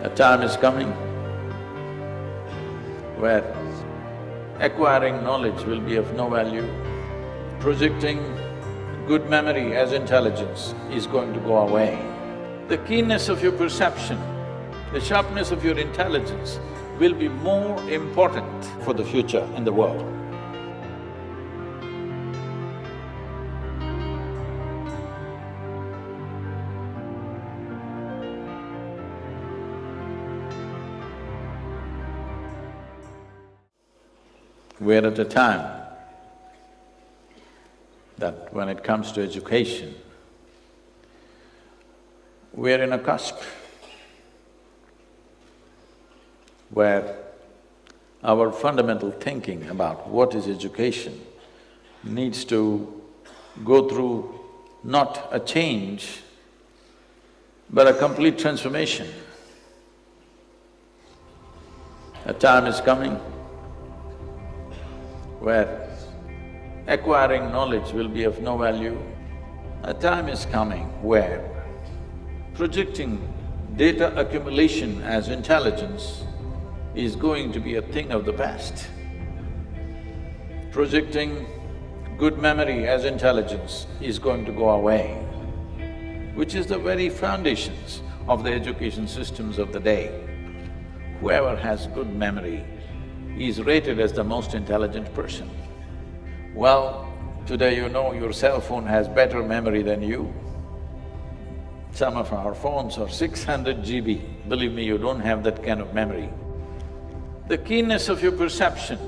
A time is coming where acquiring knowledge will be of no value. Projecting good memory as intelligence is going to go away. The keenness of your perception, the sharpness of your intelligence will be more important for the future in the world. We're at a time that when it comes to education, we're in a cusp where our fundamental thinking about what is education needs to go through not a change, but a complete transformation. A time is coming where acquiring knowledge will be of no value. A time is coming where projecting data accumulation as intelligence is going to be a thing of the past. Projecting good memory as intelligence is going to go away, which is the very foundations of the education systems of the day. Whoever has good memory is rated as the most intelligent person. Well, today you know your cell phone has better memory than you. Some of our phones are 600 GB, believe me, you don't have that kind of memory. The keenness of your perception,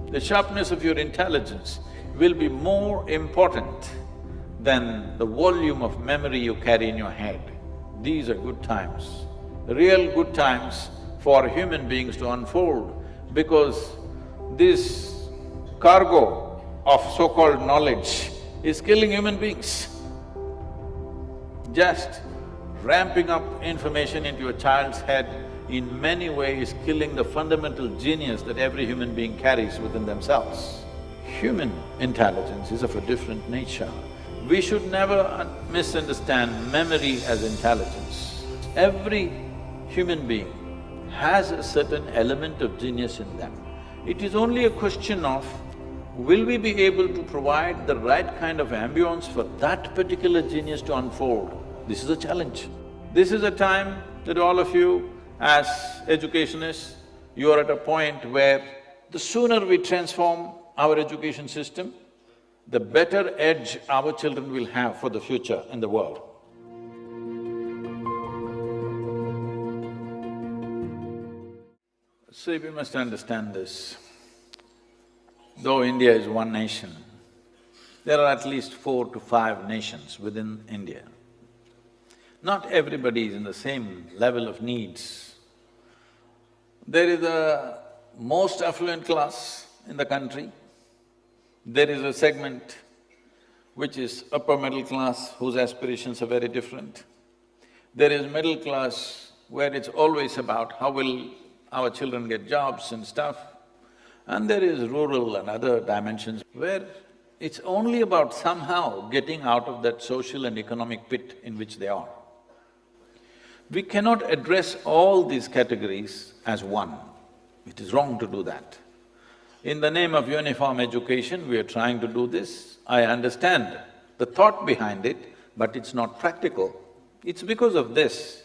the sharpness of your intelligence will be more important than the volume of memory you carry in your head. These are good times, real good times for human beings to unfold, because this cargo of so-called knowledge is killing human beings. Just ramping up information into a child's head in many ways killing the fundamental genius that every human being carries within themselves. Human intelligence is of a different nature. We should never misunderstand memory as intelligence. Every human being has a certain element of genius in them. It is only a question of, will we be able to provide the right kind of ambience for that particular genius to unfold? This is a challenge. This is a time that all of you, as educationists, you are at a point where the sooner we transform our education system, the better edge our children will have for the future in the world. See, we must understand this. Though India is one nation, there are at least 4 to 5 nations within India. Not everybody is in the same level of needs. There is a most affluent class in the country, there is a segment which is upper middle class whose aspirations are very different. There is middle class where it's always about how will our children get jobs and stuff. And there is rural and other dimensions where it's only about somehow getting out of that social and economic pit in which they are. We cannot address all these categories as one. It is wrong to do that. In the name of uniform education, we are trying to do this. I understand the thought behind it, but it's not practical. It's because of this.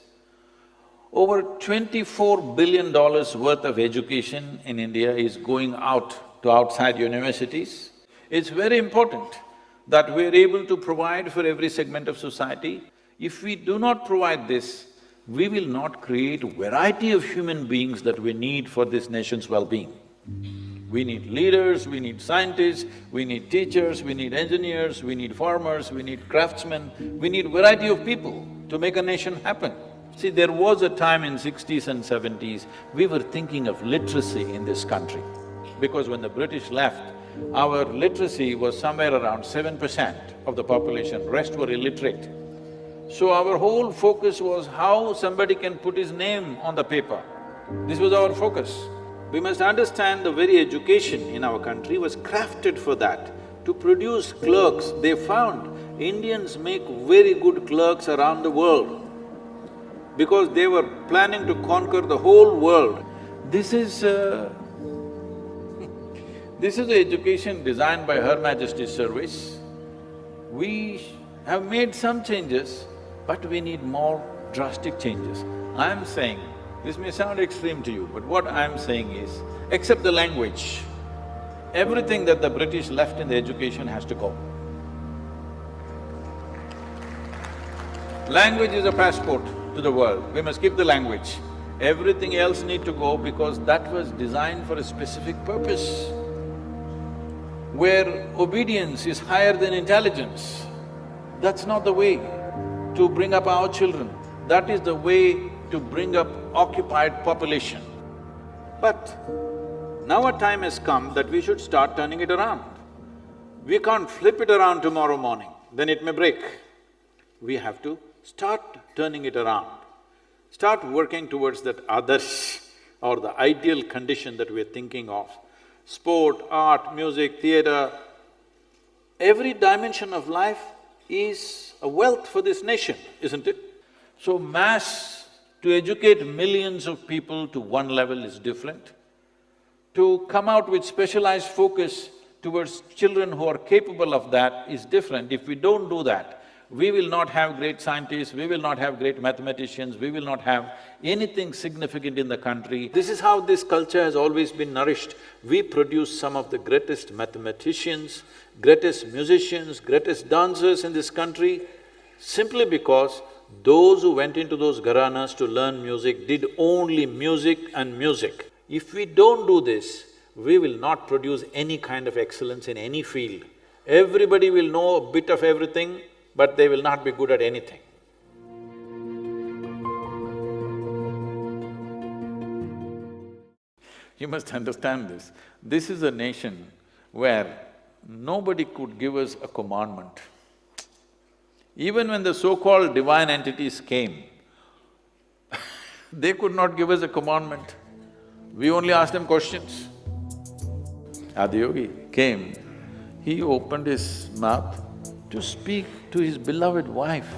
Over $24 billion worth of education in India is going out to outside universities. It's very important that we're able to provide for every segment of society. If we do not provide this, we will not create variety of human beings that we need for this nation's well-being. We need leaders, we need scientists, we need teachers, we need engineers, we need farmers, we need craftsmen, we need variety of people to make a nation happen. See, there was a time in 60s and 70s, we were thinking of literacy in this country. Because when the British left, our literacy was somewhere around 7% of the population, rest were illiterate. So our whole focus was how somebody can put his name on the paper. This was our focus. We must understand the very education in our country was crafted for that, to produce clerks. They found Indians make very good clerks around the world. because they were planning to conquer the whole world. This is this is the education designed by Her Majesty's Service. We have made some changes, but we need more drastic changes. I am saying, this may sound extreme to you, but what I am saying is, except the language, everything that the British left in the education has to go. Language is a passport to the world, we must keep the language. Everything else need to go because that was designed for a specific purpose. Where obedience is higher than intelligence, that's not the way to bring up our children. That is the way to bring up occupied population. But now a time has come that we should start turning it around. We can't flip it around tomorrow morning, then it may break. We have to start turning it around, start working towards that others or the ideal condition that we're thinking of. Sport, art, music, theatre, every dimension of life is a wealth for this nation, isn't it? So to educate millions of people to one level is different. To come out with specialized focus towards children who are capable of that is different. If we don't do that, we will not have great scientists, we will not have great mathematicians, we will not have anything significant in the country. This is how this culture has always been nourished. We produce some of the greatest mathematicians, greatest musicians, greatest dancers in this country, simply because those who went into those gharanas to learn music did only music and music. If we don't do this, we will not produce any kind of excellence in any field. Everybody will know a bit of everything, but they will not be good at anything. You must understand this. This is a nation where nobody could give us a commandment. Even when the so-called divine entities came, they could not give us a commandment. We only asked them questions. Adiyogi came, he opened his mouth to speak to his beloved wife.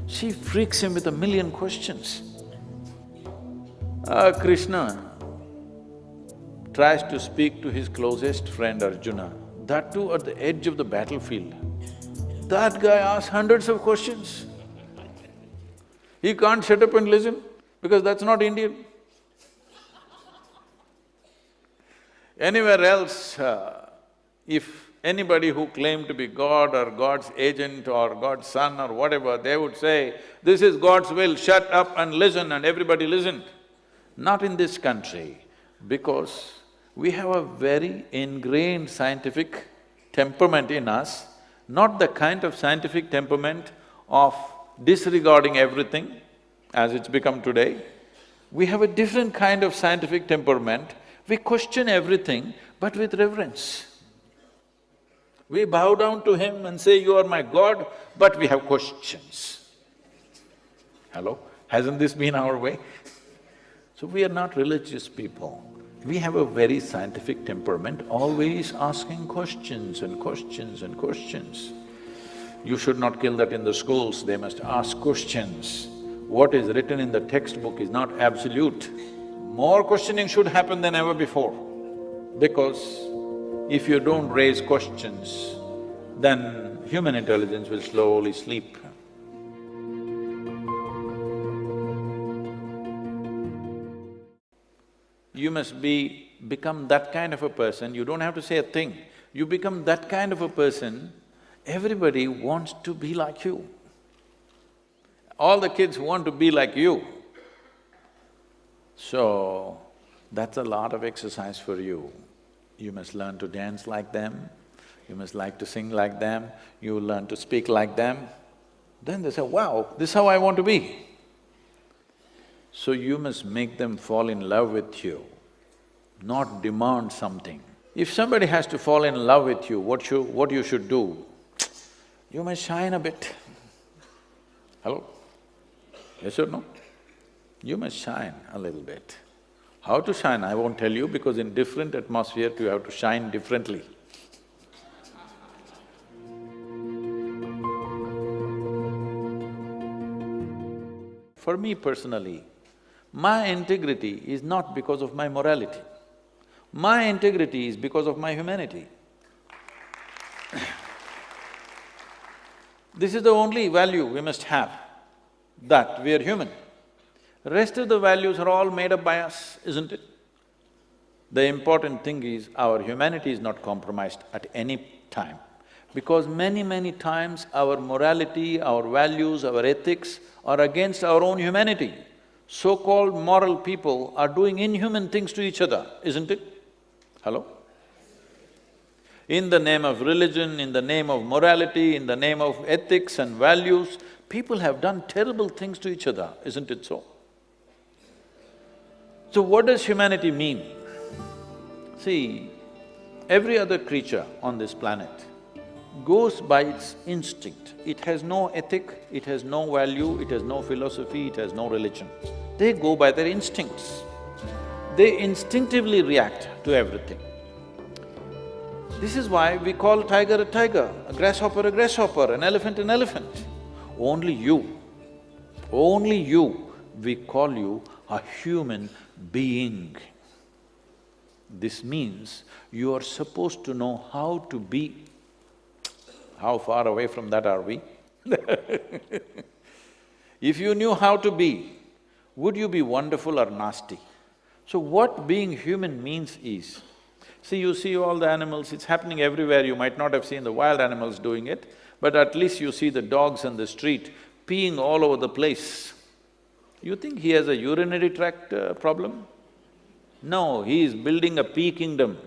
She freaks him with 1,000,000 questions. Krishna tries to speak to his closest friend Arjuna, that too at the edge of the battlefield. That guy asks hundreds of questions. He can't shut up and listen because that's not Indian. Anywhere else, if anybody who claimed to be God or God's agent or God's son or whatever, they would say, this is God's will, shut up and listen, and everybody listened. Not in this country, because we have a very ingrained scientific temperament in us, not the kind of scientific temperament of disregarding everything as it's become today. We have a different kind of scientific temperament. We question everything, but with reverence. We bow down to him and say, you are my God, but we have questions. Hello? Hasn't this been our way? So we are not religious people. We have a very scientific temperament, always asking questions and questions and questions. You should not kill that in the schools, they must ask questions. What is written in the textbook is not absolute. More questioning should happen than ever before, because if you don't raise questions, then human intelligence will slowly sleep. You must become that kind of a person, you don't have to say a thing. You become that kind of a person, everybody wants to be like you. All the kids want to be like you. So, that's a lot of exercise for you. You must learn to dance like them, you must like to sing like them, you will learn to speak like them. Then they say, wow, this is how I want to be. So you must make them fall in love with you, not demand something. If somebody has to fall in love with you, what you should do? You must shine a bit. Hello? Yes or no? You must shine a little bit. How to shine, I won't tell you, because in different atmosphere you have to shine differently. For For me personally, my integrity is not because of my morality. My integrity is because of my humanity. This is the only value we must have, that we are human. Rest of the values are all made up by us, isn't it? The important thing is our humanity is not compromised at any time. Because many times our morality, our values, our ethics are against our own humanity. So-called moral people are doing inhuman things to each other, isn't it? Hello? In the name of religion, in the name of morality, in the name of ethics and values, people have done terrible things to each other, isn't it so? So what does humanity mean? See, every other creature on this planet goes by its instinct. It has no ethic, it has no value, it has no philosophy, it has no religion. They go by their instincts. They instinctively react to everything. This is why we call a tiger, a grasshopper, an elephant, Only you, we call you a human being. This means you are supposed to know how to be. How far away from that are we? If you knew how to be, would you be wonderful or nasty? So what being human means is, see, you see all the animals, it's happening everywhere, you might not have seen the wild animals doing it, but at least you see the dogs on the street peeing all over the place. You think he has a urinary tract problem? No, he is building a pea kingdom.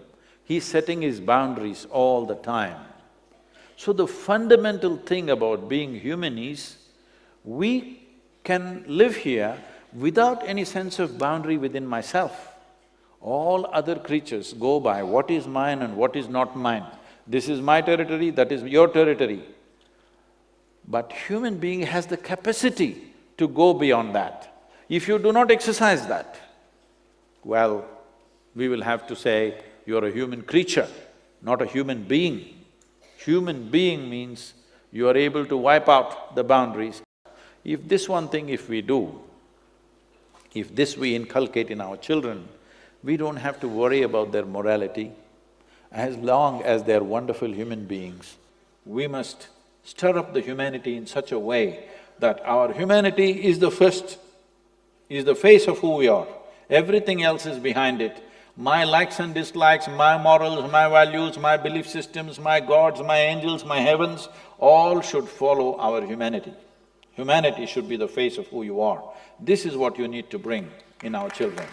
He's setting his boundaries all the time. So the fundamental thing about being human is, we can live here without any sense of boundary within myself. All other creatures go by what is mine and what is not mine. This is my territory, that is your territory. But human being has the capacity to go beyond that. If you do not exercise that, well, we will have to say, you're a human creature, not a human being. Human being means you are able to wipe out the boundaries. If this one thing if we do, if this we inculcate in our children, we don't have to worry about their morality. As long as they're wonderful human beings, we must stir up the humanity in such a way that our humanity is the first, is the face of who we are. Everything else is behind it. My likes and dislikes, my morals, my values, my belief systems, my gods, my angels, my heavens, all should follow our humanity. Humanity should be the face of who you are. This is what you need to bring in our children.